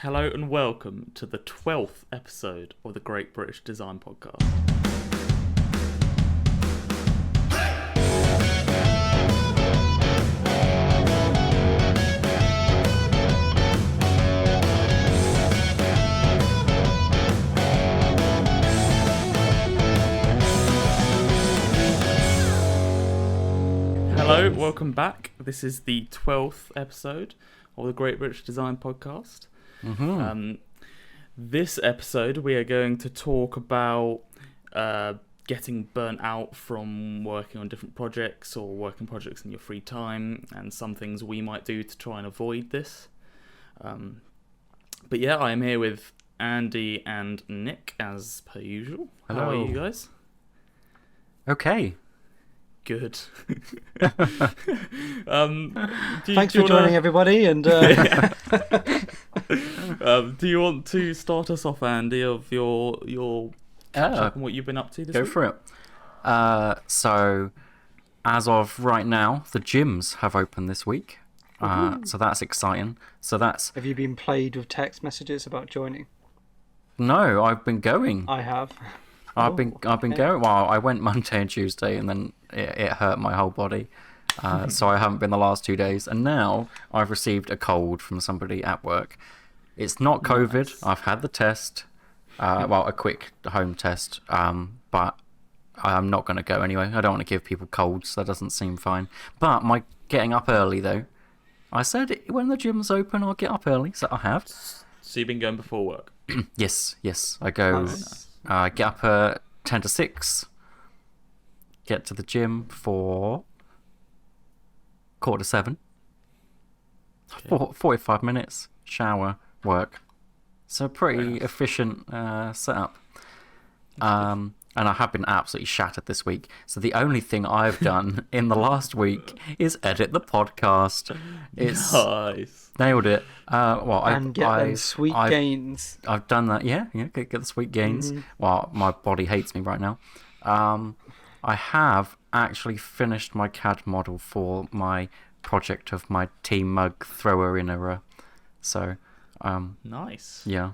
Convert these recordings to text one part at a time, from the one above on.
Hello and welcome to the 12th episode of the Great British Design Podcast. Hello, welcome back. This is the 12th episode of the Great British Design Podcast. This episode we are going to talk about getting burnt out from working on different projects or working projects in your free time, and some things we might do to try and avoid this. But yeah, I am here with Andy and Nick as per usual. Hello. How are you guys? Okay. Good. Thanks for joining, everybody. And do you want to start us off, Andy, of your catch up and what you've been up to this week? Go for it. So, as of right now, the gyms have opened this week. So that's exciting. Have you been plagued with text messages about joining? No, I've been going. I have. I've been going. Well, I went Monday and Tuesday, and then it hurt my whole body. So I haven't been the last 2 days, and now I've received a cold from somebody at work. It's not COVID. Nice. I've had the test. A quick home test. But I'm not going to go anyway. I don't want to give people colds. That doesn't seem fine. But my getting up early though. I said when the gym's open, I'll get up early. So I have. So you've been going before work? Yes. I go. Nice. Get up at 10 to 6, get to the gym for 6:45, 45 minutes, shower, work. So pretty efficient setup. And I have been absolutely shattered this week. So the only thing I've done in the last week is edit the podcast. It's nice. Nailed it. Them sweet gains. I've done that. Yeah. Get the sweet gains. Mm-hmm. Well, my body hates me right now. I have actually finished my CAD model for my project of my team mug thrower in a. So, nice. Yeah,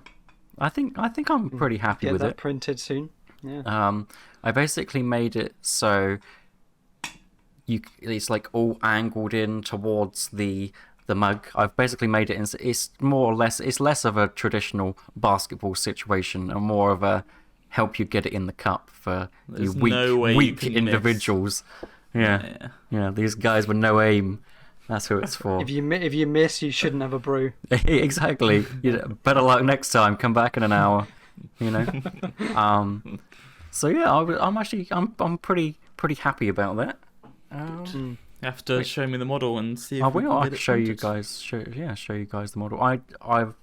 I think I'm pretty happy with it. Get that printed soon. Yeah. I basically made it so it's like all angled in towards the mug. I've basically made it. It's more or less. It's less of a traditional basketball situation and more of a help you get it in the cup for you weak individuals. Yeah. These guys with no aim. That's who it's for. If you miss, you shouldn't have a brew. Exactly. Better luck next time. Come back in an hour. So yeah, I'm pretty happy about that. You have to show me the model and see if I we will. can I get can it show you printed. guys. Show you guys the model. I've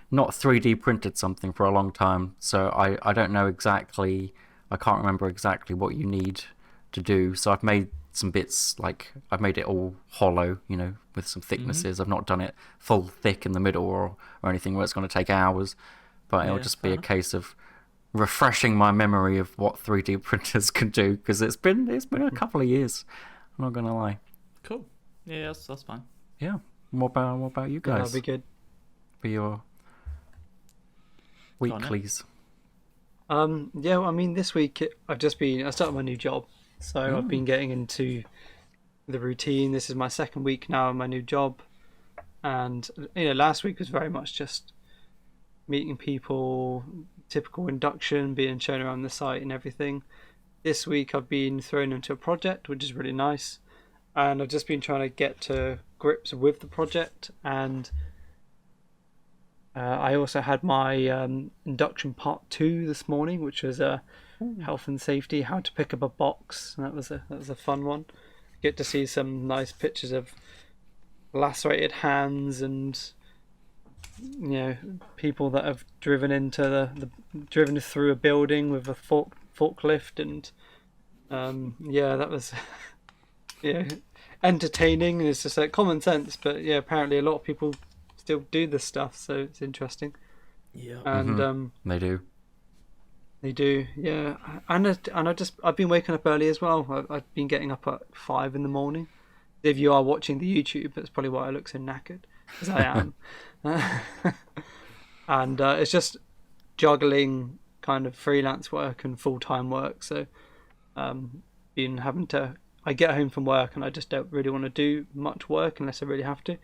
not 3D printed something for a long time, so I don't know exactly. I can't remember exactly what you need to do. So I've made some bits, like I've made it all hollow, with some thicknesses. Mm-hmm. I've not done it full thick in the middle or anything where it's going to take hours, but it'll just be a case of refreshing my memory of what 3D printers can do, because it's been a couple of years. I'm not gonna lie. Cool. Yeah, that's fine. Yeah. What about you guys? That'll be good. For your weeklies. This week I started my new job, so I've been getting into the routine. This is my second week now in my new job, and last week was very much just meeting people, typical induction, being shown around the site and everything. This week I've been thrown into a project, which is really nice, and I've just been trying to get to grips with the project. And I also had my induction part 2 this morning, which was health and safety, how to pick up a box, and that was a fun one. Get to see some nice pictures of lacerated hands and people that have driven through a building with a forklift, and that was entertaining. It's just like common sense, but apparently a lot of people still do this stuff, so it's interesting. And they do, yeah. And I've been waking up early as well. I've been getting up at 5 in the morning. If you are watching the YouTube, that's probably why I look so knackered, as I am. and it's just juggling kind of freelance work and full-time work. So been having to, I get home from work and I just don't really want to do much work unless I really have to.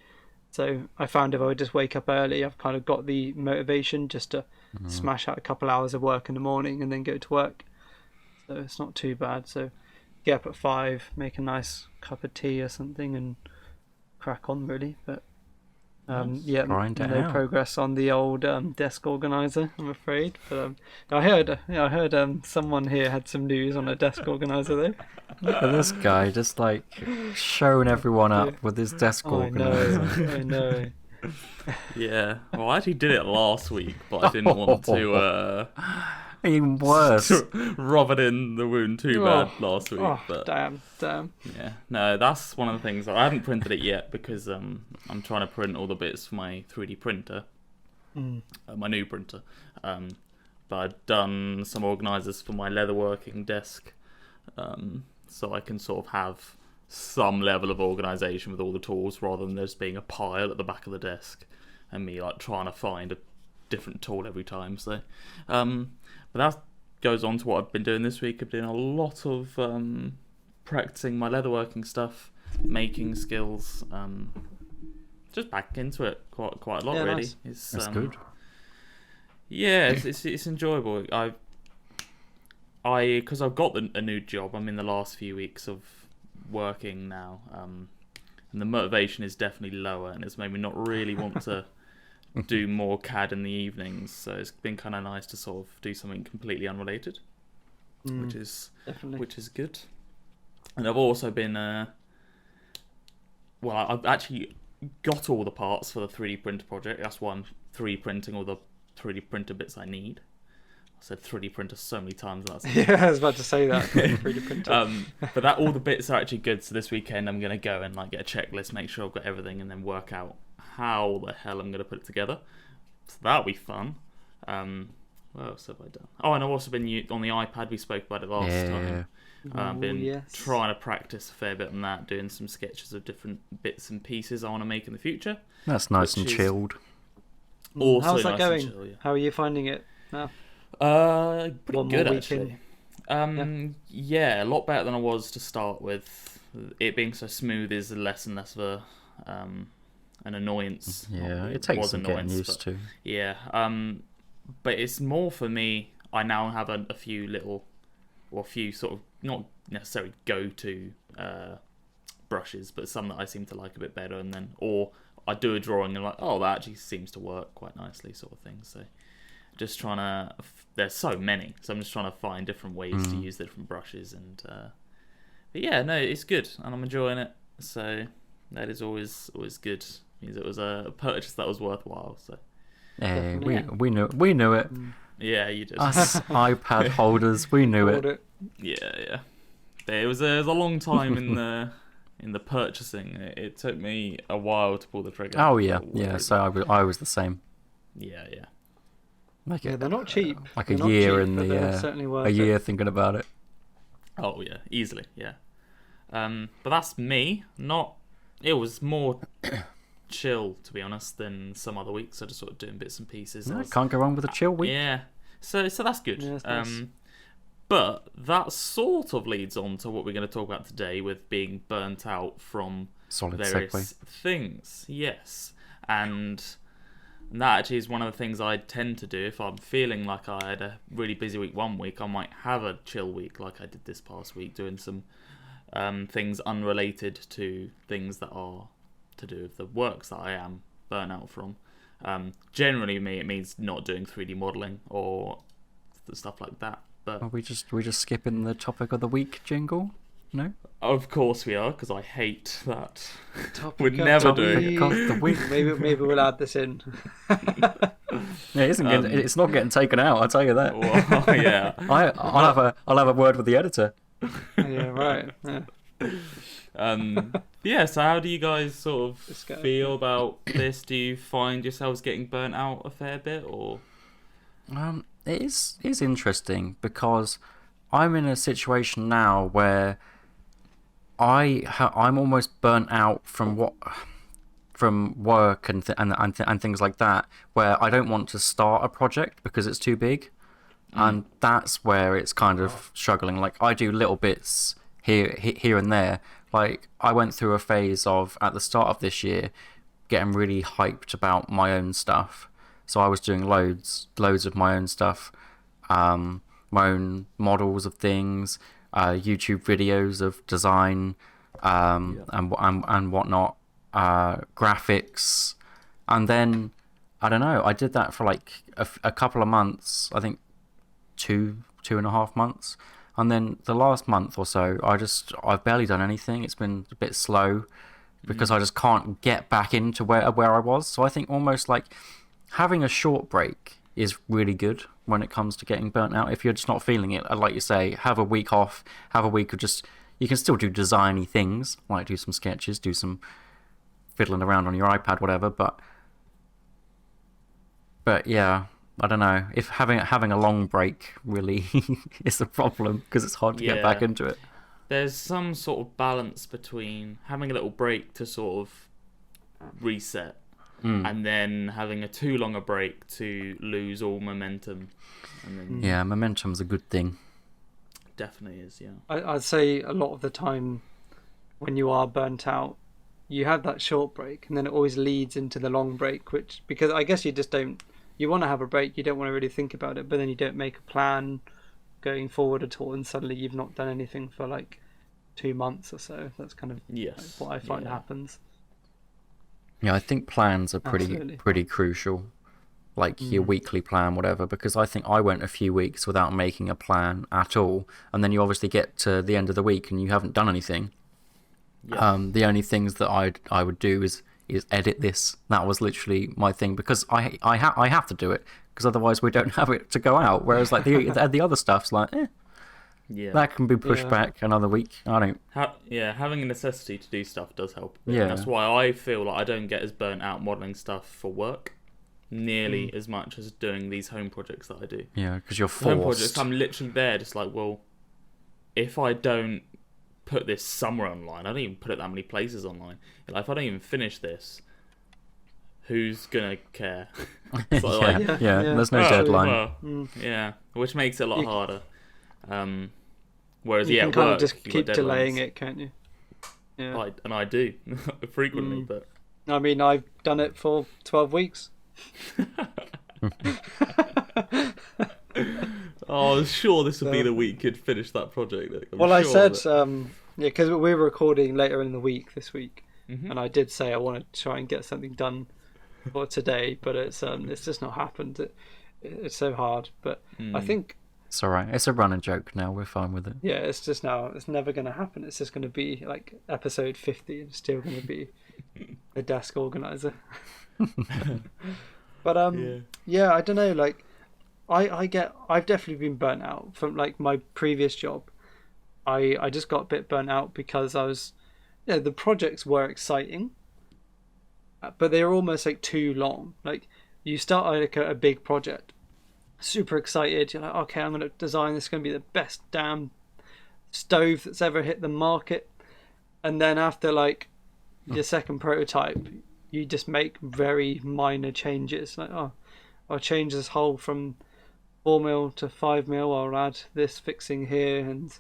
So I found if I would just wake up early, I've kind of got the motivation just to smash out a couple hours of work in the morning and then go to work. So it's not too bad. So get up at 5, make a nice cup of tea or something and crack on really. But yeah, Grind it no out. progress on the old desk organizer, I'm afraid. But I heard someone here had some news on a desk organizer though. Look at this guy, just like showing everyone up with his desk Oh, I organizer. know, I know. Yeah. Well, I actually did it last week, but I didn't want to Even worse. rub it in the wound too bad last week. Oh, But damn. yeah, no, that's one of the things. I haven't printed it yet because I'm trying to print all the bits for my 3D printer, my new printer. But I've done some organisers for my leatherworking desk, so I can sort of have some level of organisation with all the tools rather than there just being a pile at the back of the desk and me like trying to find a different tool every time. So, but that goes on to what I've been doing this week. I've been doing a lot of practicing my leatherworking stuff, making skills, just back into it quite a lot, really. Nice. It's, That's good. Yeah, it's enjoyable. Because I've got a new job. I'm in the last few weeks of working now, and the motivation is definitely lower, and it's made me not really want to do more CAD in the evenings. So it's been kind of nice to sort of do something completely unrelated, which is good. And I've also been I've actually got all the parts for the 3D printer project. That's why I'm 3D printing all the 3D printer bits I need. I said 3D printer so many times. Yeah, I was about to say that. 3D printer. But that all the bits are actually good. So this weekend I'm gonna go and like get a checklist, make sure I've got everything, and then work out how the hell I'm gonna put it together. So that'll be fun. What else have I done? Oh, and I've also been on the iPad. We spoke about it last time. I've been trying to practice a fair bit on that, doing some sketches of different bits and pieces I want to make in the future. That's nice and chilled. Also how's that nice going? and chill, yeah. How are you finding it now? Pretty One good more actually. weekend. Yeah, a lot better than I was to start with. It being so smooth is less and less of an annoyance. Yeah, it takes some getting used to. Yeah, but it's more for me. I now have a few sort of not necessarily go-to brushes, but some that I seem to like a bit better, and then or I do a drawing and like, oh, that actually seems to work quite nicely, sort of thing. So just trying to. There's so many, so I'm just trying to find different ways to use the different brushes, and but yeah, no, it's good, and I'm enjoying it. So that is always good. Means it was a purchase that was worthwhile. So yeah, we knew it. yeah, you did. Us iPad holders, we knew it. Yeah. It was a long time in the purchasing. It took me a while to pull the trigger. Oh yeah. So I was the same. Yeah. They're not cheap. Like They're a not year cheap, in but they're the certainly worth a year it. thinking about it. Oh yeah, easily. Yeah. But that's me. It was more chill, to be honest, than some other weeks. I just sort of doing bits and pieces. No, can't go wrong with a chill week. Yeah. So that's good. Yeah, that's nice. But that sort of leads on to what we're going to talk about today, with being burnt out from Solid various segue. things. Yes. And that actually is one of the things I tend to do. If I'm feeling like I had a really busy week one week, I might have a chill week like I did this past week, doing some things unrelated to things that are to do with the works that I am burnt out from. Generally, it means not doing 3D modelling or stuff like that. But Are we just skipping the topic of the week jingle? No? of course we are, because I hate that. Topic We're of never the doing week. Topic of the week. Maybe we'll add this in. Yeah, it's not getting taken out. I'll tell you that. Well, yeah. I'll have a word with the editor. Yeah, right. Yeah. Yeah, so how do you guys sort of This guy. feel about this? Do you find yourselves getting burnt out a fair bit, or? It is interesting because I'm in a situation now where I'm almost burnt out from what from work and things like that, where I don't want to start a project because it's too big, and that's where it's kind of struggling. Like I do little bits here and there. Like I went through a phase of at the start of this year getting really hyped about my own stuff. So I was doing loads of my own stuff, my own models of things, YouTube videos of design, and whatnot, graphics, and then I don't know. I did that for like a couple of months. I think 2.5 months, and then the last month or so, I've barely done anything. It's been a bit slow because I just can't get back into where I was. So I think almost like having a short break is really good when it comes to getting burnt out. If you're just not feeling it, like you say, have a week off, have a week of just, you can still do designy things, like do some sketches, do some fiddling around on your iPad, whatever, but yeah, I don't know if having a long break really is a problem because it's hard to get back into it. There's some sort of balance between having a little break to sort of reset and then having a too long a break to lose all momentum. And then yeah, momentum's a good thing. Definitely is, yeah. I'd say a lot of the time when you are burnt out, you have that short break and then it always leads into the long break, which, because I guess you just don't, you want to have a break, you don't want to really think about it, but then you don't make a plan going forward at all, and suddenly you've not done anything for like 2 months or so. That's kind of like what I find happens. Yeah, I think plans are pretty crucial, like your weekly plan, whatever, because I think I went a few weeks without making a plan at all, and then you obviously get to the end of the week and you haven't done anything. Yeah. The only things that I would do is edit this. That was literally my thing, because I have to do it, because otherwise we don't have it to go out. Whereas like the other stuff's like, that can be pushed back another week. I don't. Having a necessity to do stuff does help. Yeah, that's why I feel like I don't get as burnt out modelling stuff for work nearly as much as doing these home projects that I do. Yeah, because you're forced. Home projects, I'm literally there, just like, well, if I don't put this somewhere online, I don't even put it that many places online. Like, if I don't even finish this, who's gonna care? So, there's no deadline. Yeah, which makes it a lot harder. Whereas you can kind of just keep delaying it, can't you? Yeah, and I do frequently. But I mean, I've done it for 12 weeks. I was sure this would be the week you'd finish that project. I said, because we were recording later in the week this week, and I did say I want to try and get something done for today, but it's just not happened. It's so hard, but I think it's all right. It's a running joke now. We're fine with it. Yeah, it's just now. It's never going to happen. It's just going to be like episode 50 and still going to be a desk organizer. But I don't know. Like, I've definitely been burnt out from like my previous job. I just got a bit burnt out because I was, the projects were exciting, but they were almost like too long. Like, you start like a big project, super excited. You're like, okay, I'm going to design this. It's going to be the best damn stove that's ever hit the market. And then after like your second prototype, you just make very minor changes. Like, I'll change this hole from 4mm to 5mm. I'll add this fixing here, and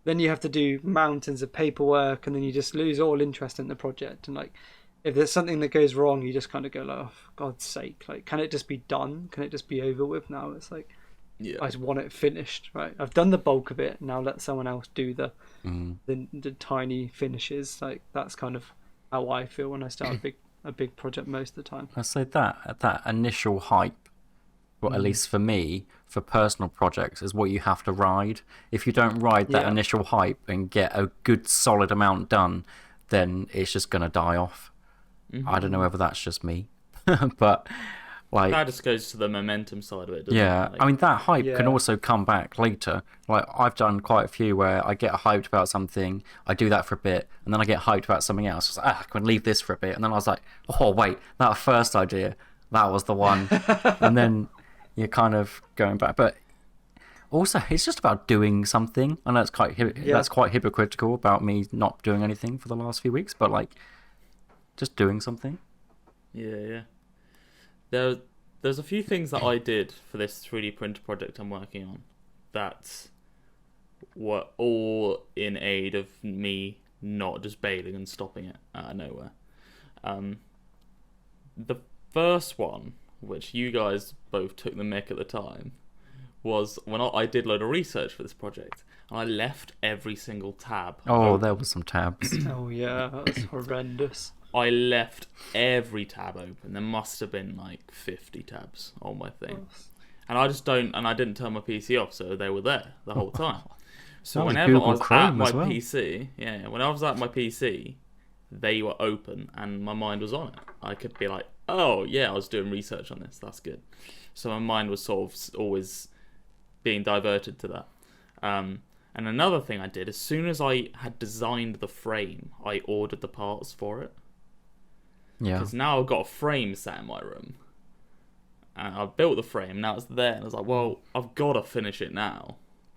then you have to do mountains of paperwork, and then you just lose all interest in the project. And like, if there's something that goes wrong, you just kind of go like, oh, for God's sake, like, can it just be done? Can it just be over with now? It's like, I just want it finished, right? I've done the bulk of it. Now let someone else do the tiny finishes. Like, that's kind of how I feel when I start a big project most of the time. I say that initial hype, well, at least for me, for personal projects, is what you have to ride. If you don't ride that initial hype and get a good solid amount done, then it's just going to die off. I don't know whether that's just me, but like, that just goes to the momentum side of it, doesn't it? Like, I mean, that hype can also come back later. Like, I've done quite a few where I get hyped about something, I do that for a bit, and then I get hyped about something else. It's like, I can leave this for a bit, and then I was like, oh wait, that first idea, that was the one. And then you're kind of going back, but also it's just about doing something. I know that's quite hypocritical about me not doing anything for the last few weeks, but like, just doing something. Yeah. There's a few things that I did for this 3D printer project I'm working on that were all in aid of me not just bailing and stopping it out of nowhere. The first one, which you guys both took the mick at the time, was when I did a load of research for this project, and I left every single tab. Oh, there were some tabs. Oh yeah, that was horrendous. I left every tab open. There must have been like 50 tabs on my thing. And I didn't turn my PC off, so they were there the whole time. So whenever I was at my PC, when I was at my PC, they were open and my mind was on it. I could be like, oh yeah, I was doing research on this, that's good. So my mind was sort of always being diverted to that. And another thing I did, as soon as I had designed the frame, I ordered the parts for it. Yeah. Because now I've got a frame sat in my room. And I've built the frame, now it's there. And I was like, well, I've got to finish it now.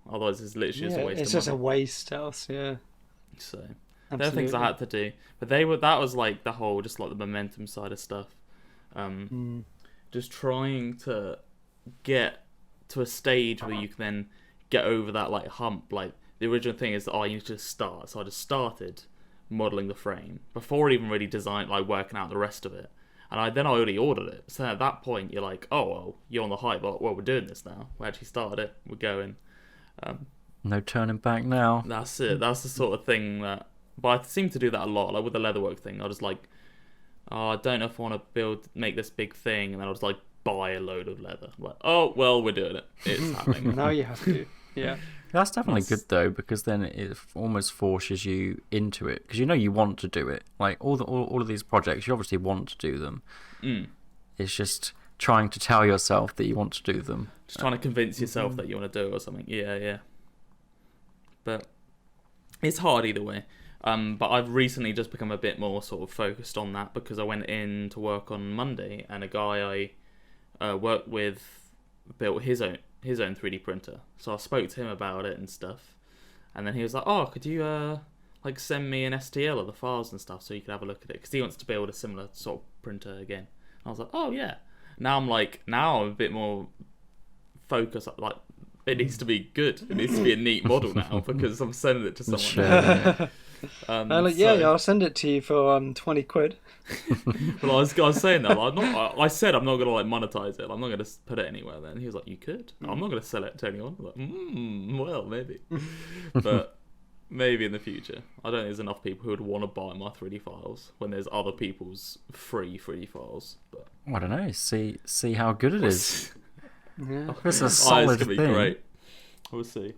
Otherwise it's literally just a waste of money. It's just a waste else, yeah. So, there are things I had to do. But that was like the whole, just like the momentum side of stuff. Just trying to get to a stage where you can then get over that like hump. Like the original thing is that you need to just start. So I just started modeling the frame before even really design, like working out the rest of it. And I already ordered it. So at that point you're like, oh well, you're on the hype. Well, we're doing this now. We actually started it. We're going. No turning back now. That's it. That's the sort of thing that. But I seem to do that a lot. Like with the leatherwork thing, I was like, oh, I don't know if I want to make this big thing, and then I was like, buy a load of leather. I'm like, oh well, we're doing it. It's happening. Now you have to. Yeah. That's definitely good though, because then it almost forces you into it, because you want to do it. Like all of these projects, you obviously want to do them. It's just trying to tell yourself that you want to do them. Just trying to convince yourself that you want to do it or something. Yeah. But it's hard either way. But I've recently just become a bit more sort of focused on that, because I went in to work on Monday, and a guy I worked with built his own 3D printer. So I spoke to him about it and stuff, and then he was like, "Oh, could you like send me an STL of the files and stuff so you can have a look at it?" Because he wants to build a similar sort of printer again. And I was like, "Oh yeah." Now I'm a bit more focused. Like it needs to be good. It needs to be a neat model now, because I'm sending it to someone. Sure. I'll send it to you for 20 quid. Well, I was saying that. I said I'm not gonna like monetize it. I'm not gonna put it anywhere. Then he was like, "You could." I'm not gonna sell it to anyone. I'm like, well, maybe, but maybe in the future. I don't think there's enough people who would want to buy my 3D files when there's other people's free 3D files. But I don't know. See how good it is. Yeah. It's a solid it's gonna be thing. great. We'll see.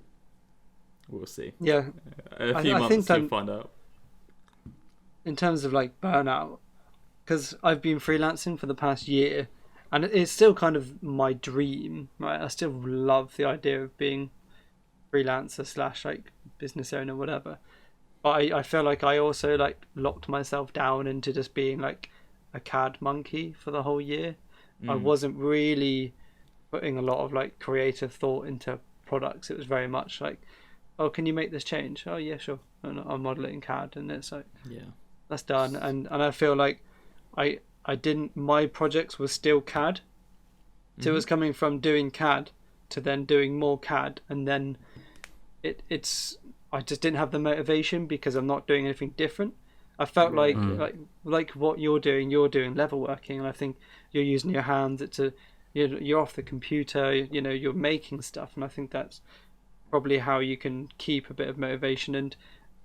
Yeah. A few months you'll find out. In terms of like burnout, because I've been freelancing for the past year, and it's still kind of my dream, right? I still love the idea of being freelancer / like business owner, whatever. But I feel like I also like locked myself down into just being like a CAD monkey for the whole year. I wasn't really putting a lot of like creative thought into products. It was very much like, oh, can you make this change? Oh yeah, sure. And I'll model it in CAD, and it's like, yeah, that's done. And I feel like I didn't. My projects were still CAD, so it was coming from doing CAD to then doing more CAD, and then it's I just didn't have the motivation because I'm not doing anything different. I felt like what you're doing leatherworking, and I think you're using your hands. You're off the computer. You're making stuff, and I think that's probably how you can keep a bit of motivation and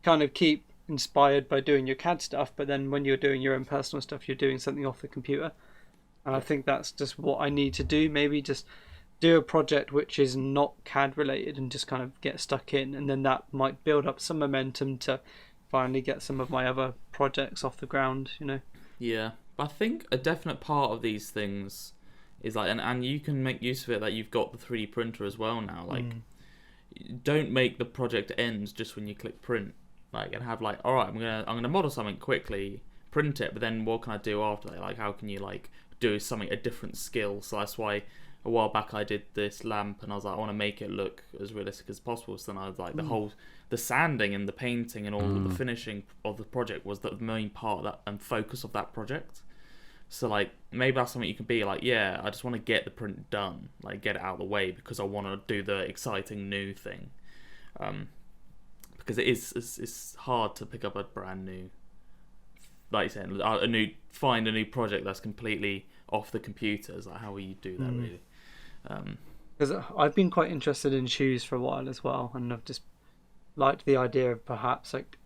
kind of keep inspired by doing your CAD stuff, but then when you're doing your own personal stuff, you're doing something off the computer. And I think that's just what I need to do. Maybe just do a project which is not CAD related and just kind of get stuck in, and then that might build up some momentum to finally get some of my other projects off the ground. Yeah, but I think a definite part of these things is like, and you can make use of it, that you've got the 3D printer as well now. Like, don't make the project end just when you click print. Like, and have like, all right, I'm gonna model something quickly, print it, but then what can I do after that? Like, how can you like do something, a different skill? So that's why a while back I did this lamp, and I was like, I want to make it look as realistic as possible. So then I was like, the sanding and the painting and all of the finishing of the project was the main part of that and focus of that project. So like maybe that's something you can be like, yeah, I just want to get the print done, like get it out of the way because I want to do the exciting new thing. Because it's hard to pick up a brand new, like you said, find a new project that's completely off the computer. It's like, how will you do that really? Because I've been quite interested in shoes for a while as well, and I've just liked the idea of perhaps like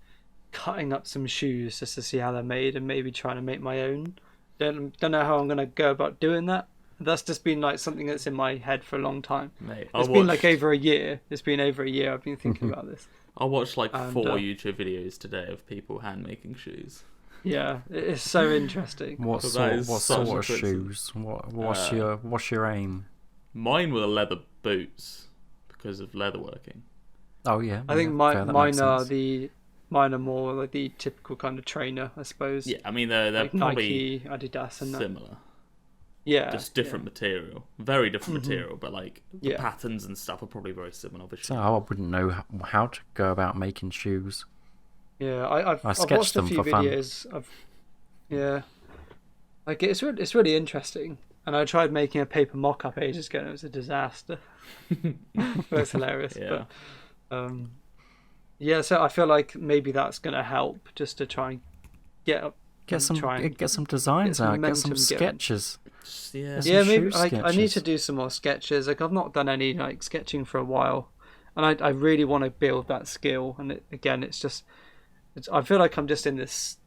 cutting up some shoes just to see how they're made and maybe trying to make my own. Don't know how I'm gonna go about doing that. That's just been like something that's in my head for a long time. Mate, it's been like over a year. It's been over a year I've been thinking about this. I watched like 4 YouTube videos today of people hand making shoes. Yeah, it's so interesting. What sort of shoes? What's your aim? Mine were leather boots because of leatherworking. Oh yeah. I think mine are more like the typical kind of trainer, I suppose. Yeah, I mean they're like probably Nike, Adidas, and similar. That. Yeah, just different material, very different material, but like the patterns and stuff are probably very similar. So I wouldn't know how to go about making shoes. Yeah, I've watched a few videos. Like it's really interesting. And I tried making a paper mock-up ages ago, and it was a disaster. It was hilarious. Yeah. But, so I feel like maybe that's going to help just to try and get some designs out, get some sketches. Maybe I need to do some more sketches. Like I've not done any like sketching for a while, and I really want to build that skill. And I feel like I'm just in this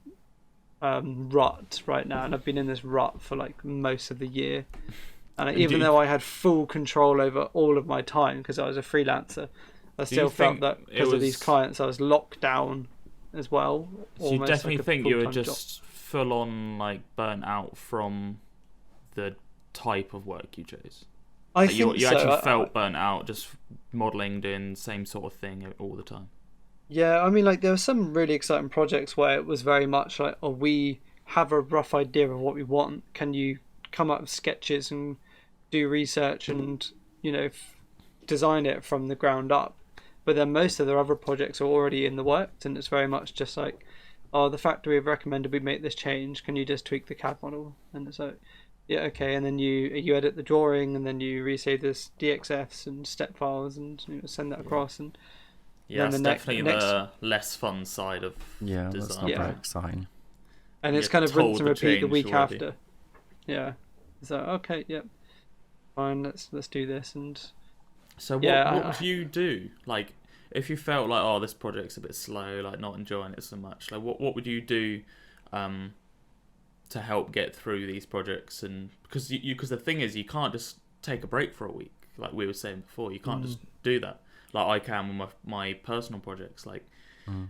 rut right now, and I've been in this rut for like most of the year. And even though I had full control over all of my time because I was a freelancer, I still felt that because of these clients I was locked down as well. So you definitely think you were just full on like burnt out from the type of work you chose? I think you so. actually felt burnt out just modelling, doing the same sort of thing all the time. Yeah, I mean, like there were some really exciting projects where it was very much like, oh, we have a rough idea of what we want. Can you come up with sketches and do research and, design it from the ground up? But then most of the other projects are already in the works, and it's very much just like, oh, the factory have recommended we make this change. Can you just tweak the CAD model? And it's like, yeah, okay. And then you edit the drawing, and then you resave this DXFs and step files, and send that across. And yeah, that's definitely the less fun side of design. That's not very exciting. And it's kind of rinse and repeat the week after. Yeah. So okay, yep, fine. Let's do this. And so what would you do? Like, if you felt like, oh, this project's a bit slow, like not enjoying it so much, like what would you do to help get through these projects? And because the thing is, you can't just take a break for a week, like we were saying before. You can't just do that. Like I can with my personal projects. Like,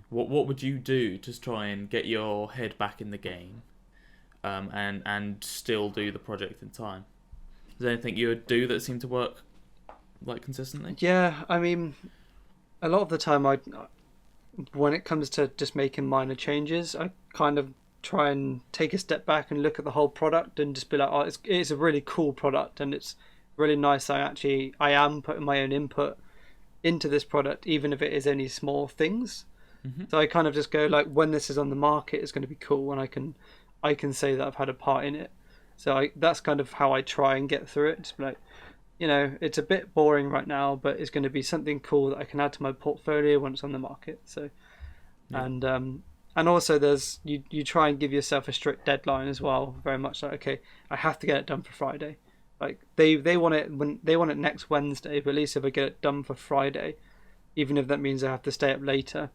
what would you do to try and get your head back in the game, and still do the project in time? Is there anything you would do that seemed to work like consistently? Yeah, I mean, a lot of the time, when it comes to just making minor changes, I kind of try and take a step back and look at the whole product and just be like, oh, it's a really cool product, and it's really nice. I am putting my own input into this product, even if it is only small things. So I kind of just go like, when this is on the market, it's going to be cool, and I can say that I've had a part in it. So that's kind of how I try and get through it. Just be like, it's a bit boring right now, but it's going to be something cool that I can add to my portfolio when it's on the market. So, and also there's you try and give yourself a strict deadline as well. Very much like, okay, I have to get it done for Friday. Like they want it next Wednesday, but at least if I get it done for Friday, even if that means I have to stay up later,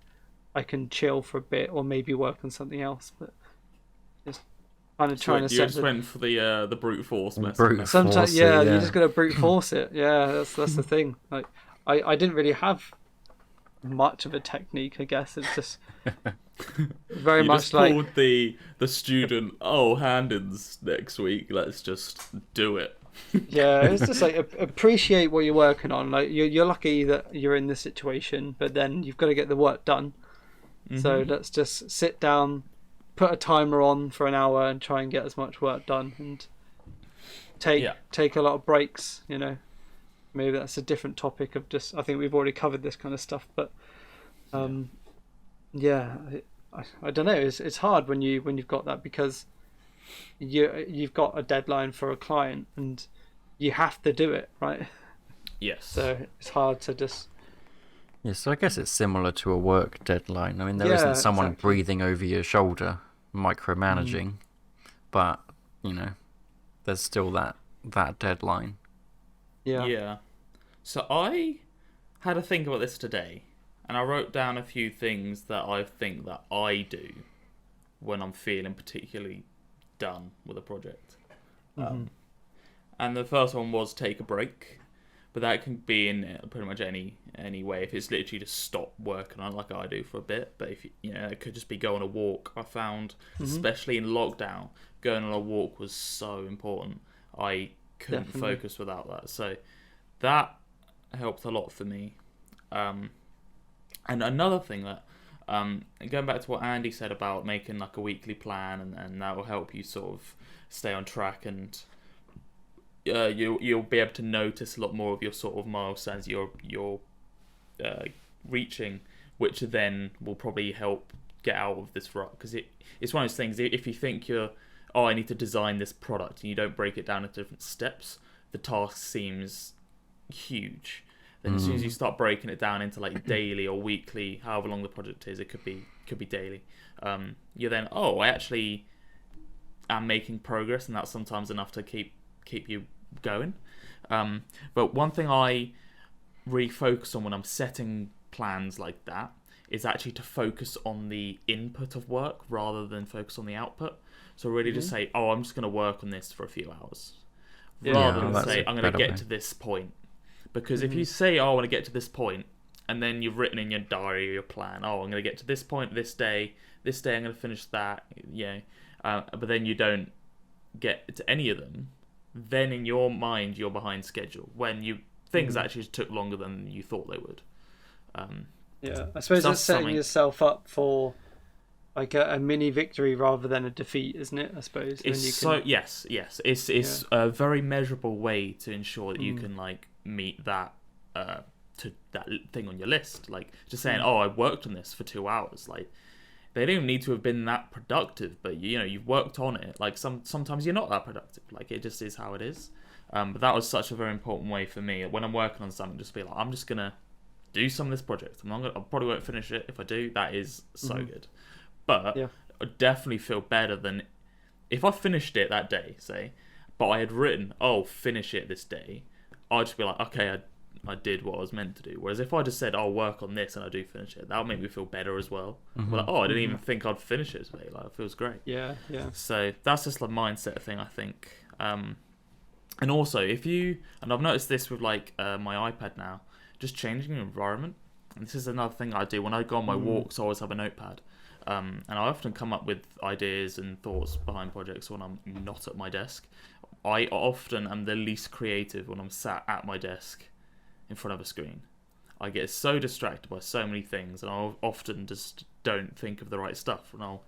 I can chill for a bit or maybe work on something else. But just kind of trying to. You just went for the brute force method. Sometimes, you just gotta brute force it. Yeah, that's the thing. Like I didn't really have much of a technique, I guess. It's just very much just like pulled the student. Oh, hand-ins next week. Let's just do it. Yeah, it's just like appreciate what you're working on. Like you're lucky that you're in this situation, but then you've got to get the work done. So let's just sit down, put a timer on for an hour, and try and get as much work done. And take a lot of breaks. Maybe that's a different topic of just. I think we've already covered this kind of stuff, but I don't know. It's hard when you've got that, because you've got a deadline for a client and you have to do it, right? Yes. So it's hard to just. Yeah, so I guess it's similar to a work deadline. I mean, there isn't someone exactly. breathing over your shoulder, micromanaging, but there's still that deadline. Yeah. Yeah. So I had a think about this today, and I wrote down a few things that I think that I do when I'm feeling particularly done with a project. And the first one was take a break, but that can be in pretty much any way. If it's literally just stop working on it like I do for a bit, but if it could just be go on a walk. I found, especially in lockdown, going on a walk was so important. I couldn't focus without that, so that helped a lot for me. And another thing that, going back to what Andy said about making like a weekly plan, and that will help you sort of stay on track, and you'll be able to notice a lot more of your sort of milestones you're reaching, which then will probably help get out of this rut. Because it's one of those things, if you think I need to design this product, and you don't break it down into different steps, the task seems huge. Then as soon as you start breaking it down into like daily or weekly, however long the project is, it could be daily. You're then, I actually am making progress, and that's sometimes enough to keep you going. But one thing I really focus on when I'm setting plans like that is actually to focus on the input of work rather than focus on the output. So really just say, I'm just going to work on this for a few hours, rather than say I'm going to get to this point. Because if you say, I want to get to this point, and then you've written in your diary or your plan, I'm going to get to this point this day I'm going to finish that, but then you don't get to any of them, then in your mind you're behind schedule when things actually took longer than you thought they would. I suppose it's setting yourself up for like a mini victory rather than a defeat, isn't it? I suppose. Yes. It's a very measurable way to ensure that you can like meet that to that thing on your list. Like just saying, I worked on this for 2 hours. Like they don't need to have been that productive, but you've worked on it. Like sometimes you're not that productive. Like it just is how it is. But that was such a very important way for me when I'm working on something. Just be like, I'm just gonna do some of this project. I probably won't finish it. If I do, that is so good. But I definitely feel better than if I finished it that day, say, but I had written, finish it this day. I'd just be like, okay, I did what I was meant to do. Whereas if I just said, I'll work on this and I do finish it, that would make me feel better as well. Like, I didn't even think I'd finish it today. Like, it feels great. Yeah. So that's just a mindset thing, I think. And also, and I've noticed this with like my iPad now, just changing the environment. And this is another thing I do when I go on my walks. I always have a notepad. And I often come up with ideas and thoughts behind projects when I'm not at my desk. I often am the least creative when I'm sat at my desk in front of a screen. I get so distracted by so many things, and I often just don't think of the right stuff. And I'll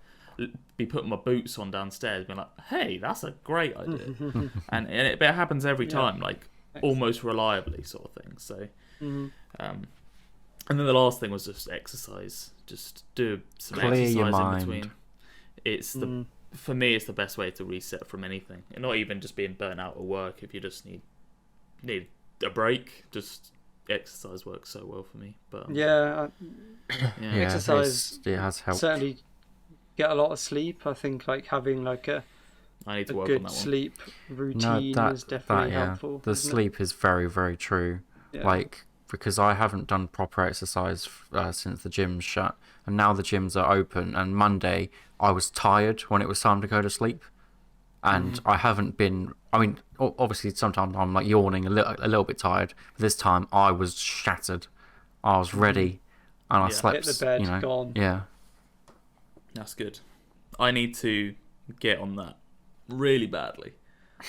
be putting my boots on downstairs, being like, "Hey, that's a great idea," and it happens every time, like almost reliably, sort of thing. So, and then the last thing was just exercise. Just do some exercise in between. It's for me, it's the best way to reset from anything, and not even just being burnt out at work. If you just need a break, just exercise works so well for me. But exercise has helped. Certainly get a lot of sleep. I think like having like a good on that sleep routine is definitely helpful. The sleep is very, very true. Yeah. Like, because I haven't done proper exercise since the gym's shut, and now the gyms are open. And Monday, I was tired when it was time to go to sleep, and I haven't been. I mean, obviously, sometimes I'm like yawning a little bit tired. But this time, I was shattered. I was ready, and I slept. Hit the bed, gone. Yeah, that's good. I need to get on that really badly.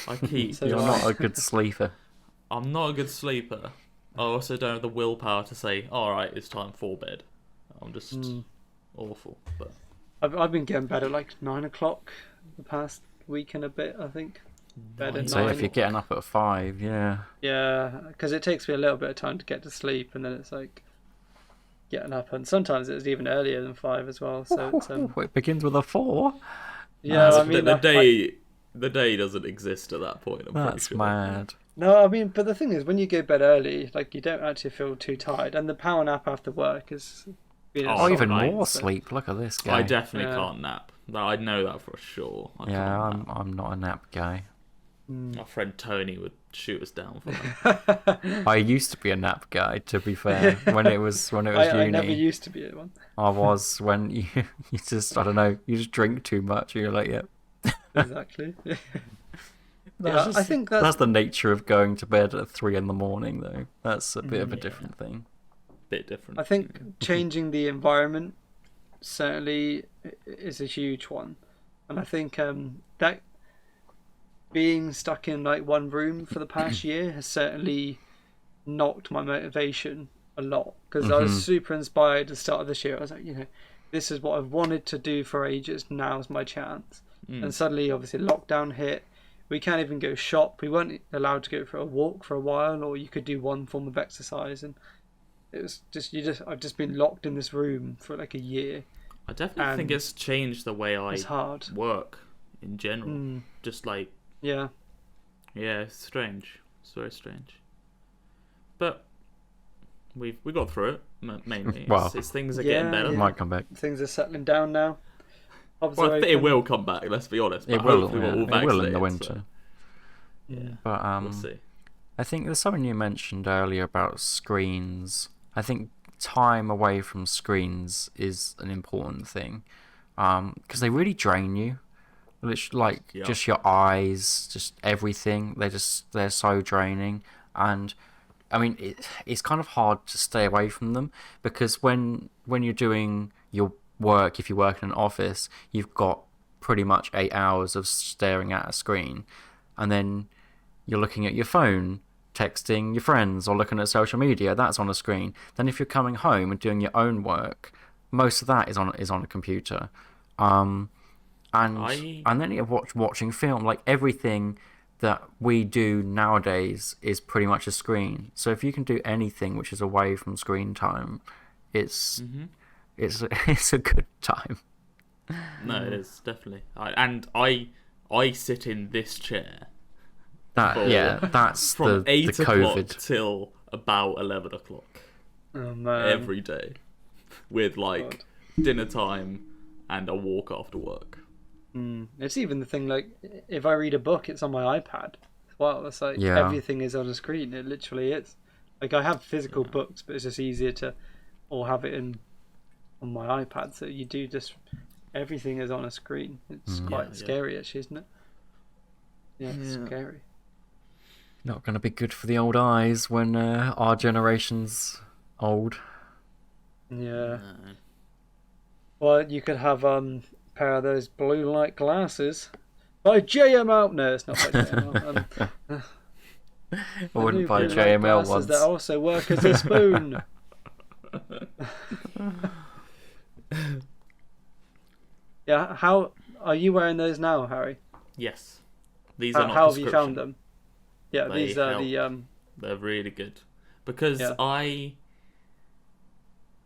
I keep. You're not a good sleeper. I'm not a good sleeper. I also don't have the willpower to say, all right, it's time for bed. I'm just awful. But I've been getting bed at like 9 o'clock the past week and a bit, I think. Bed at so 9. If you're getting up at 5, yeah, because it takes me a little bit of time to get to sleep, and then it's like getting up, and sometimes it's even earlier than 5 as well. So it's, it begins with a 4. yeah, I mean the day the day doesn't exist at that point. I'm pretty That's sure. mad. No, I mean, but the thing is, when you go to bed early, like you don't actually feel too tired, and the power nap after work is. Oh, even night, more so- sleep. Look at this guy. I definitely Yeah. can't nap. No, I know that for sure. I Yeah, can't nap. I'm not a nap guy. My friend Tony would shoot us down for that. I used to be a nap guy, to be fair. When it was uni. I never used to be one. I was when you just, I don't know, you just drink too much and you're like, yeah. Exactly. That's I think that's the nature of going to bed at 3 a.m, though. That's a bit of a different thing. Bit different. I think changing the environment certainly is a huge one, and I think that being stuck in like one room for the past year has certainly knocked my motivation a lot, because I was super inspired at the start of this year. I was like, this is what I've wanted to do for ages. Now's my chance. And suddenly, obviously, lockdown hit. We can't even go shop. We weren't allowed to go for a walk for a while, or you could do one form of exercise, and it was I've just been locked in this room for like a year. I definitely think it's changed the way I It's hard. work in general. Just like, Yeah. it's strange. It's very strange. But we got through it mainly. Well, it's things are getting better. yeah. Might come back. Things are settling down now. Pubs Well, are I think it open. will come back. Let's be honest. It But will, hopefully we're all it will in the vaccinated, winter. Yeah, But we'll see. I think there's something you mentioned earlier about screens. I think time away from screens is an important thing, because they really drain you. Literally, just your eyes, just everything. They're so draining, and I mean it's kind of hard to stay away from them, because when you're doing your work, if you work in an office, you've got pretty much 8 hours of staring at a screen, and then you're looking at your phone, texting your friends, or looking at social media. That's on a screen. Then if you're coming home and doing your own work, most of that is on a computer. And then you're watching film. Like everything that we do nowadays is pretty much a screen. So if you can do anything which is away from screen time, it's a good time. No, it is definitely. I sit in this chair That's from the 8 o'clock COVID. till about 11 o'clock Oh, man. every day, with like dinner time and a walk after work. It's even the thing, like, if I read a book, it's on my iPad. Well, it's like everything is on a screen. It literally is. Like, I have physical books, but it's just easier to all have it on my iPad. So you do just everything is on a screen. It's quite scary, actually, isn't it? Yeah, it's scary. Not going to be good for the old eyes when our generation's old. Yeah. Well, you could have a pair of those blue light glasses by JML. No, it's not by JML. I wouldn't buy blue light JML glasses ones. that also work as a spoon. Yeah, how are you wearing those now, Harry? Yes, these are not How have you prescription. found them? Yeah, They these are help. the They're really good, because Yeah.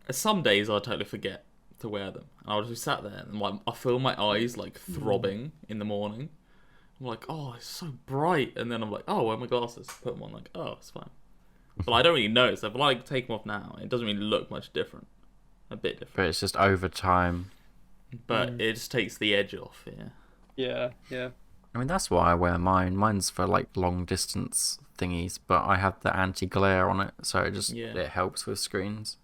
some days I totally forget to wear them. I'll just be sat there and I feel my eyes like throbbing in the morning. I'm like, oh, it's so bright, and then I'm like, oh, where are my glasses? Put them on, like, oh, it's fine. But I don't really notice. If I take them off now, it doesn't really look much different. A bit different, But it's just over time. but it just takes the edge off. Yeah. yeah. I mean, that's why I wear mine. Mine's for like long distance thingies, but I have the anti-glare on it, so it helps with screens.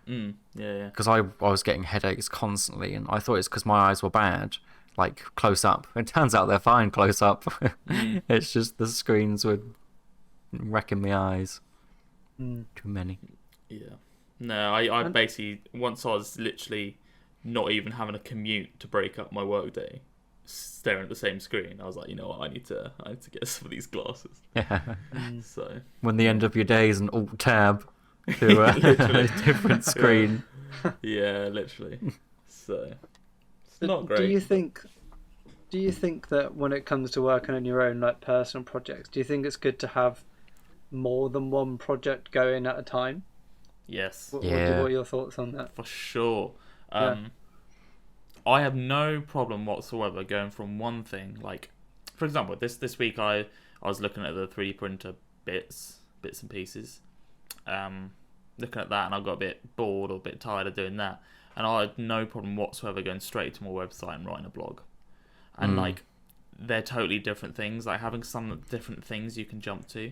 Yeah. Because I was getting headaches constantly, and I thought it's because my eyes were bad, like close up. It turns out they're fine close up. It's just the screens were wrecking my eyes. Too many. Yeah. No, I basically, once I was literally not even having a commute to break up my workday, staring at the same screen, I was like, you know what, I need to get some of these glasses. Yeah. So When the end of your day is an alt tab to a different screen. yeah, literally. So it's not great. Do you think that when it comes to working on your own, like personal projects, do you think it's good to have more than one project going at a time? Yes, What are your thoughts on that? for sure. Yeah. I have no problem whatsoever going from one thing, like for example, this week I was looking at the 3D printer bits and pieces, looking at that, and I got a bit bored or a bit tired of doing that, and I had no problem whatsoever going straight to my website and writing a blog, and like they're totally different things. Like having some different things you can jump to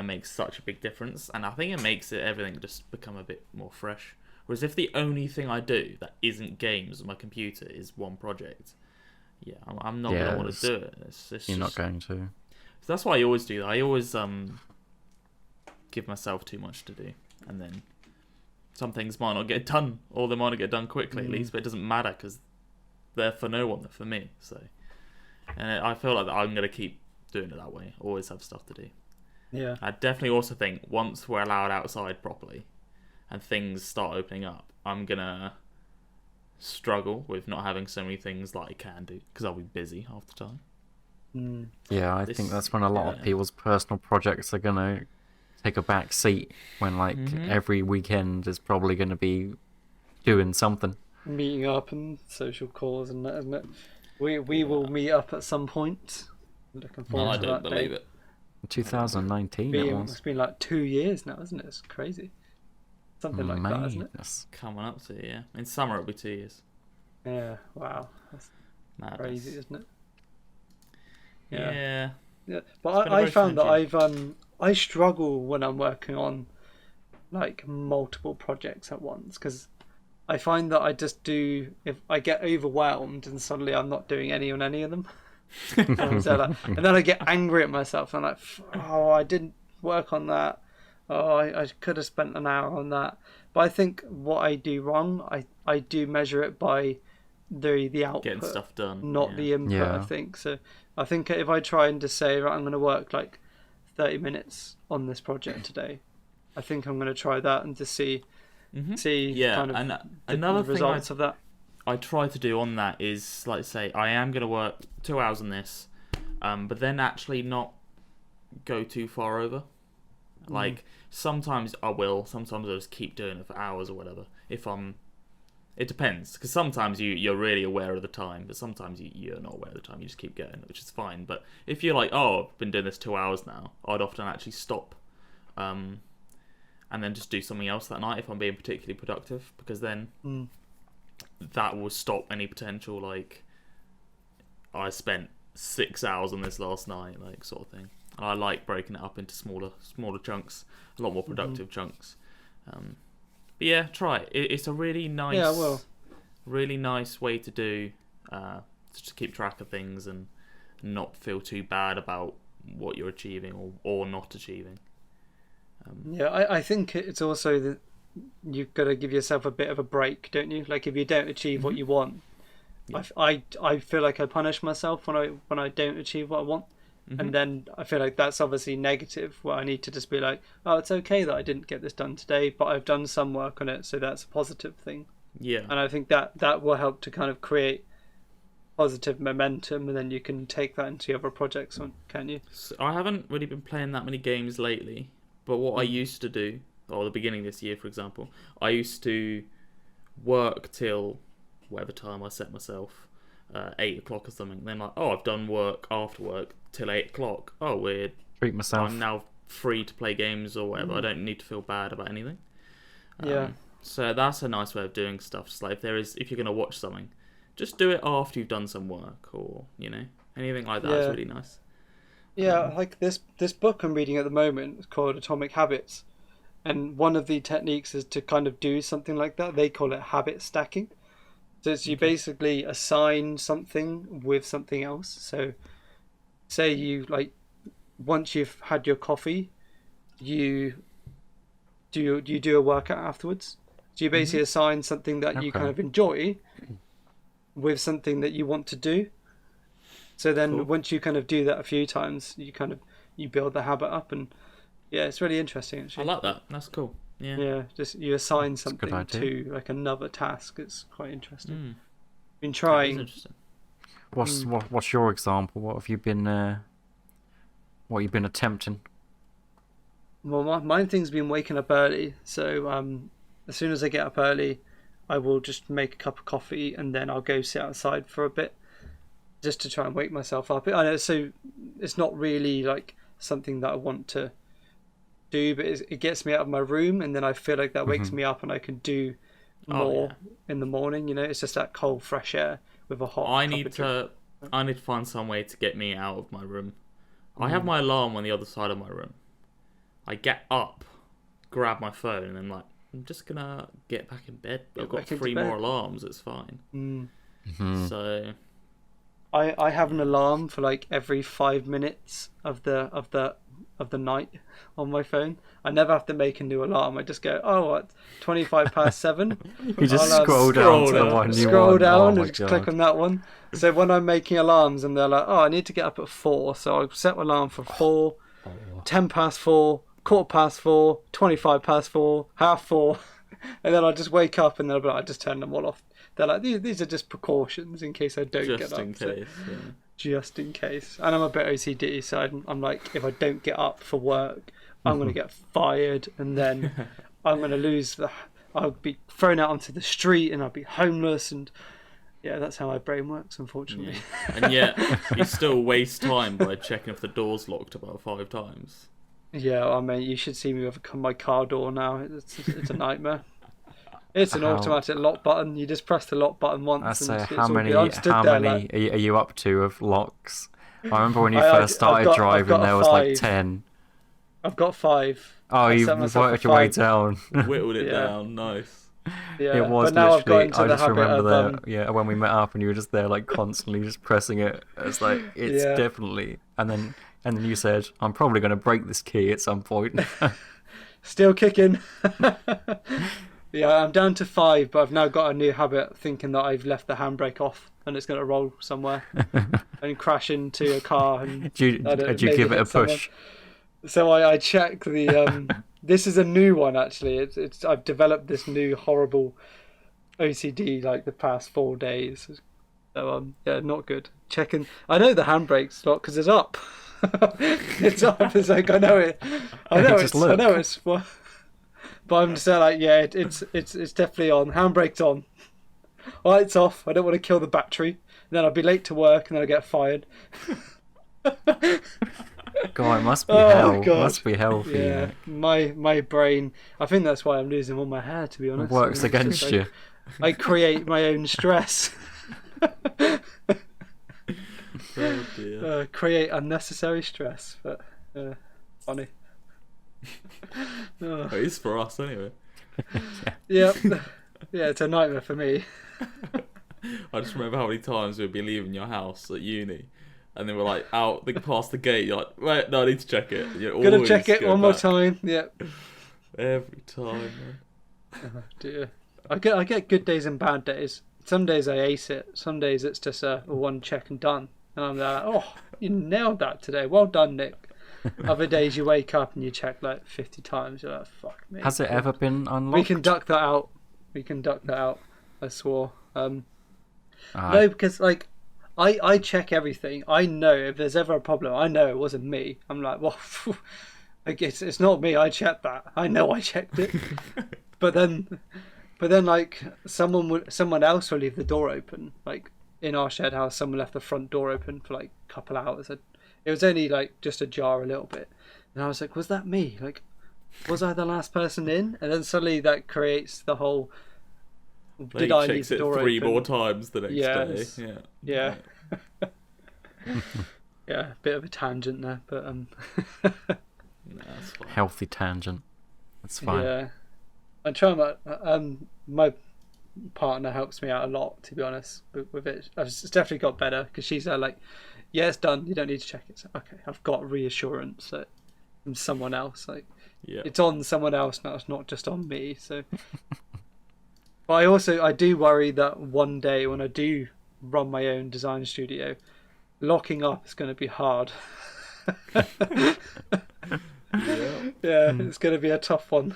makes such a big difference, and I think it makes everything just become a bit more fresh. Whereas if the only thing I do that isn't games on my computer is one project, yeah, I'm not going to want to do it. You're not going to. So that's why I always do that. I always give myself too much to do, and then some things might not get done, or they might not get done quickly at least, but it doesn't matter because they're for no one, they're for me. So, and I feel like I'm going to keep doing it that way. Always have stuff to do. Yeah. I definitely also think once we're allowed outside properly and things start opening up, I'm going to struggle with not having so many things that I can do because I'll be busy half the time. Yeah, I think that's when a lot of people's personal projects are going to take a back seat, when like every weekend is probably going to be doing something. Meeting up and social calls and that, isn't it? We will meet up at some point. Looking forward to that. I don't believe it. 2019 it was. It's been like 2 years now, isn't it? It's crazy. Something like that, isn't it? Coming up to it, yeah. In summer it'll be 2 years. Yeah, wow. That's crazy, isn't it? Yeah. But I found that I struggle when I'm working on like multiple projects at once, because I find that I just do, if I get overwhelmed and suddenly I'm not doing any on any of them. And then I get angry at myself. I'm like, oh, I didn't work on that. Oh, I could have spent an hour on that. But I think what I do wrong, I do measure it by the output, getting stuff done, not the input. I think so. I think if I try and just say, right, I'm going to work like 30 minutes on this project today, I think I'm going to try that and just see kind of and another the results of that. I try to do on that is, like, say I am going to work 2 hours on this, but then actually not go too far over. Like sometimes I will, sometimes I'll just keep doing it for hours or whatever. It depends, because sometimes you're really aware of the time, but sometimes you're not aware of the time. You just keep going, which is fine. But if you're like, oh, I've been doing this 2 hours now, I'd often actually stop, and then just do something else that night if I'm being particularly productive, because then that will stop any potential, like, I spent 6 hours on this last night, like, sort of thing. I like breaking it up into smaller chunks, a lot more productive chunks. But yeah, try it. It's a really nice, really nice way to do, just to keep track of things and not feel too bad about what you're achieving or not achieving. I think it's also that you've got to give yourself a bit of a break, don't you? Like if you don't achieve what you want, I feel like I punish myself when I don't achieve what I want. And then I feel like that's obviously negative, where I need to just be like, oh, it's okay that I didn't get this done today, but I've done some work on it, so that's a positive thing. Yeah. And I think that will help to kind of create positive momentum, and then you can take that into other projects, can't you? So I haven't really been playing that many games lately, but what I used to do, or the beginning of this year, for example, I used to work till whatever time I set myself, 8 o'clock or something. Then like, oh, I've done work after work till 8 o'clock. Oh, weird. Treat myself. I'm now free to play games or whatever. I don't need to feel bad about anything. So that's a nice way of doing stuff. Just like if you're gonna watch something, just do it after you've done some work, or anything like that is really nice. Yeah, like this book I'm reading at the moment is called Atomic Habits, and one of the techniques is to kind of do something like that. They call it habit stacking. So it's you basically assign something with something else. So say you once you've had your coffee, you do a workout afterwards. So you basically assign something that you kind of enjoy with something that you want to do. So then once you kind of do that a few times, you build the habit up, and it's really interesting actually. I like that. That's cool. Yeah, just you assign something to like another task. It's quite interesting. Been trying. Interesting. What's your example? What have you been attempting? Well, my thing's been waking up early. So as soon as I get up early, I will just make a cup of coffee and then I'll go sit outside for a bit, just to try and wake myself up. I know, so it's not really like something that I want to do, but it gets me out of my room, and then I feel like that wakes me up, and I can do more in the morning. It's just that cold, fresh air with a hot. I need to find some way to get me out of my room. I have my alarm on the other side of my room. I get up, grab my phone, and I'm like, I'm just gonna get back in bed. I've got 3 more alarms. It's fine. So I have an alarm for like every 5 minutes of the night on my phone. I never have to make a new alarm. I just go, 25 past 7. You just scroll down to the one you want. And just click on that one. So when I'm making alarms and they're like, I need to get up at 4, so I set my alarm for 4, 10 past 4, quarter past 4, 25 past 4, half 4, and then I just wake up and then I just turn them all off. They're like, these are just precautions in case I don't get up. Just in case. And I'm a bit OCD, so I'm like, if I don't get up for work, I'm going to get fired, and then I'm going to I'll be thrown out onto the street, and I'll be homeless, and yeah, that's how my brain works, unfortunately. Yeah. And yet, you still waste time by checking if the door's locked about 5 times. Yeah, I mean, you should see me with my car door now. It's a nightmare. It's an automatic lock button. You just press the lock button once. How many are you up to of locks? I remember when you first started driving, there was 5. Like 10. I've got 5. Oh, you've worked your way down. Whittled it down, nice. Yeah, it was but now literally. I've got into the habit remember when we met up and you were just there, like constantly just pressing it. It's like it's definitely. And then you said, "I'm probably going to break this key at some point." Still kicking. Yeah, I'm down to 5, but I've now got a new habit thinking that I've left the handbrake off and it's going to roll somewhere and crash into a car. And do you give it a push? So I check the. This is a new one actually. I've developed this new horrible OCD like the past 4 days. So yeah, not good. Checking. I know the handbrake's locked because it's up. It's up. It's like I know it. I know it's. But I'm just like, yeah, it's definitely on. Handbrake's on. Lights off. I don't want to kill the battery. And then I'll be late to work, and then I get fired. God, it must be hell. God. Must be hell for you. My brain. I think that's why I'm losing all my hair. To be honest, it works against you. I create my own stress. Oh dear. Create unnecessary stress, but funny. It is for us anyway. Yeah, it's a nightmare for me. I just remember how many times we'd be leaving your house at uni, and then we're like out past the gate. You're like, wait, no, I need to check it. You're gonna check it one more time. Yeah. Every time, man. Oh dear. I get good days and bad days. Some days I ace it. Some days it's just a one check and done. And I'm like, oh, you nailed that today. Well done, Nick. Other days you wake up and you check like 50 times. You're like, fuck me. Has it ever been unlocked? We can duck that out. I swore. No, because like I check everything. I know if there's ever a problem. I know it wasn't me. I'm like, well, like it's not me. I checked that. I know I checked it. But then like someone else will leave the door open. Like in our shared house, someone left the front door open for like a couple hours. It was only like just ajar a little bit, and I was like, was that me? Like, was I the last person in? And then suddenly that creates the whole. Did I leave the door open? 3 more times the next day. Yeah. Yeah, bit of a tangent there, but that's fine. Healthy tangent. That's fine. Yeah, I'm trying. My partner helps me out a lot, to be honest, with it. It's definitely got better because she's like, yeah, it's done. You don't need to check it. So, okay, I've got reassurance that from someone else. Like, it's on someone else now. It's not just on me. So, but I do worry that one day when I do run my own design studio, locking up is going to be hard. It's going to be a tough one.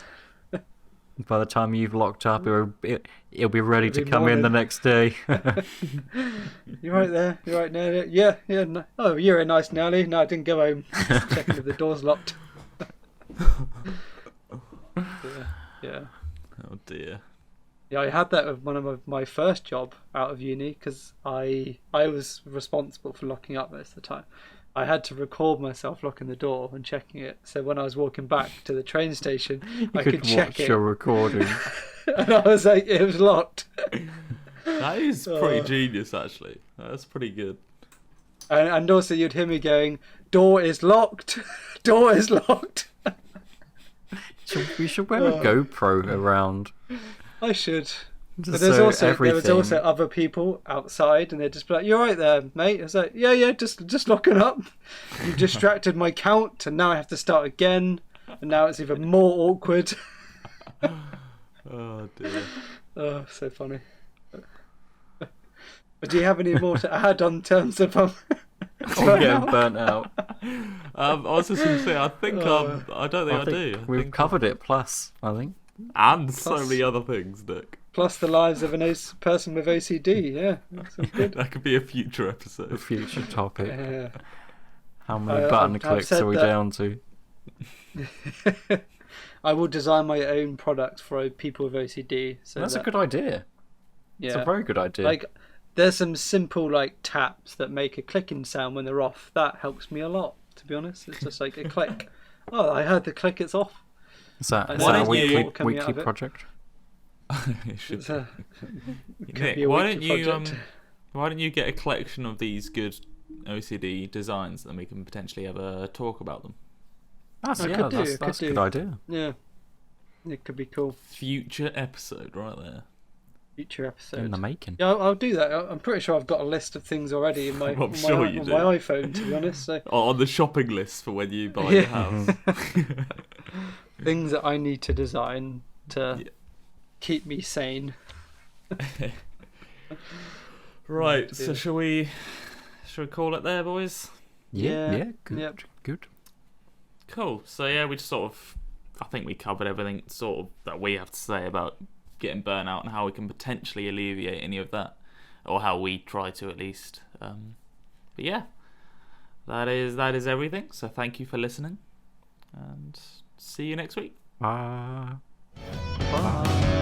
By the time you've locked up, it'll be ready to come in the next day. You're right there. You're right there. Yeah. No. Oh, you're a nice Nelly. No, I didn't go home. Checking if the door's locked. Yeah. Yeah. Oh dear. Yeah, I had that with one of my first job out of uni because I was responsible for locking up most of the time. I had to record myself locking the door and checking it, so when I was walking back to the train station, I could check watch it. your recording. And I was like, it was locked. That is pretty genius, actually. That's pretty good. And also you'd hear me going, door is locked, door is locked. We should wear a GoPro around. I should. But So there was everything- also other people outside, and they'd just be like, "You're right there, mate." I was like, "Yeah, just locking up. You distracted my count, and now I have to start again, and now it's even more awkward." Oh dear. Oh, so funny. But do you have any more to add on terms of I'm getting burnt out. I was just going to say, I think I don't think I do. I We've think covered it. Plus, I think. and so Plus- many other things, Nick. plus the lives of a person with OCD? Yeah, that's all good. That could be a future A episode. future topic. Yeah. How many I've button clicks said are we that- down to? I will design my own product for people with OCD. So That's a that- good idea. Yeah. It's a very good idea. Like, there's some simple like taps that make a clicking sound when they're off. That helps me a lot, to be honest. It's just like a click. Oh, I heard the click. It's off. is that, I is know that a there's weekly, more coming out weekly of it. project? It should It's a, Nick, be a why weekly don't you project. why don't you get a collection of these good OCD designs, and we can potentially have a talk about them? That's, I yeah, could do, that's, I could that's a do. good idea. Yeah, it could be cool. Future episode, right there. Future episode. In the making. Yeah, I'll do that. I'm pretty sure I've got a list of things already in my I'm on sure my, you on do. my iPhone, to be honest. So On the shopping list for when you buy Yeah. your house. things that I need to design to Yeah. keep me sane. Right, so dear. shall we call it there, boys? Yeah, Yeah, yeah, good, yep. good. Cool. So yeah, we just sort of, I think we covered everything sort of that we have to say about getting burnout and how we can potentially alleviate any of that, or how we try to at least. But yeah, that is everything. So thank you for listening, and see you next week. Bye. Bye.